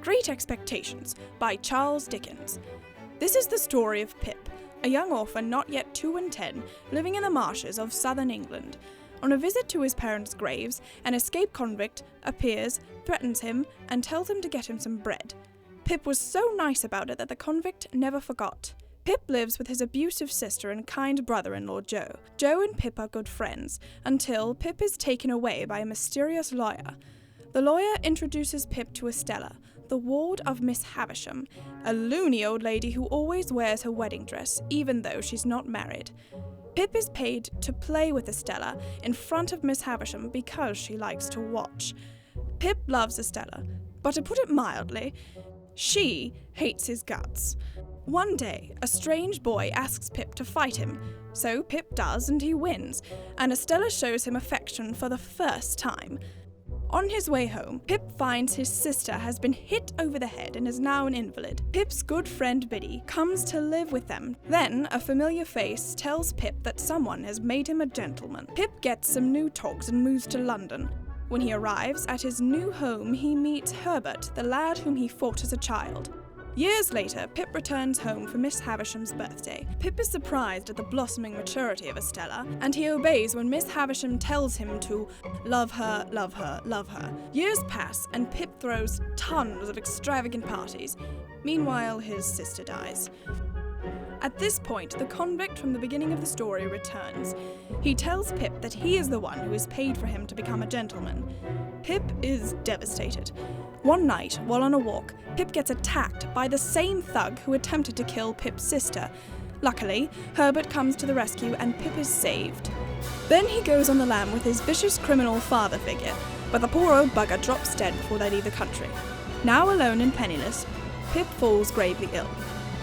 Great Expectations by Charles Dickens. This is the story of Pip, a young orphan not yet 2 and 10, living in the marshes of southern England. On a visit to his parents' graves, an escaped convict appears, threatens him, and tells him to get him some bread. Pip was so nice about it that the convict never forgot. Pip lives with his abusive sister and kind brother-in-law Joe. Joe and Pip are good friends, until Pip is taken away by a mysterious lawyer. The lawyer introduces Pip to Estella, the ward of Miss Havisham, a loony old lady who always wears her wedding dress, even though she's not married. Pip is paid to play with Estella in front of Miss Havisham because she likes to watch. Pip loves Estella, but to put it mildly, she hates his guts. One day, a strange boy asks Pip to fight him, so Pip does and he wins, and Estella shows him affection for the first time. On his way home, Pip finds his sister has been hit over the head and is now an invalid. Pip's good friend Biddy comes to live with them. Then, a familiar face tells Pip that someone has made him a gentleman. Pip gets some new togs and moves to London. When he arrives at his new home, he meets Herbert, the lad whom he fought as a child. Years later, Pip returns home for Miss Havisham's birthday. Pip is surprised at the blossoming maturity of Estella, and he obeys when Miss Havisham tells him to love her, love her, love her. Years pass, and Pip throws tons of extravagant parties. Meanwhile, his sister dies. At this point, the convict from the beginning of the story returns. He tells Pip that he is the one who is paid for him to become a gentleman. Pip is devastated. One night, while on a walk, Pip gets attacked by the same thug who attempted to kill Pip's sister. Luckily, Herbert comes to the rescue and Pip is saved. Then he goes on the lam with his vicious criminal father figure, but the poor old bugger drops dead before they leave the country. Now alone and penniless, Pip falls gravely ill.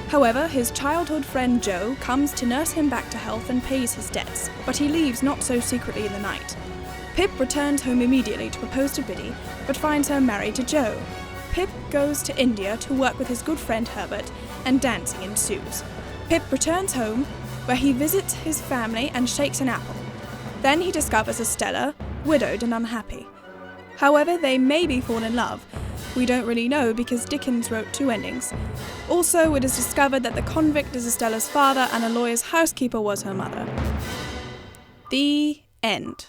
However, his childhood friend Joe comes to nurse him back to health and pays his debts, but he leaves not so secretly in the night. Pip returns home immediately to propose to Biddy, but finds her married to Joe. Pip goes to India to work with his good friend Herbert, and dancing ensues. Pip returns home, where he visits his family and shakes an apple. Then he discovers Estella, widowed and unhappy. However, they maybe fall in love. We don't really know because Dickens wrote 2 endings. Also, it is discovered that the convict is Estella's father and a lawyer's housekeeper was her mother. The end.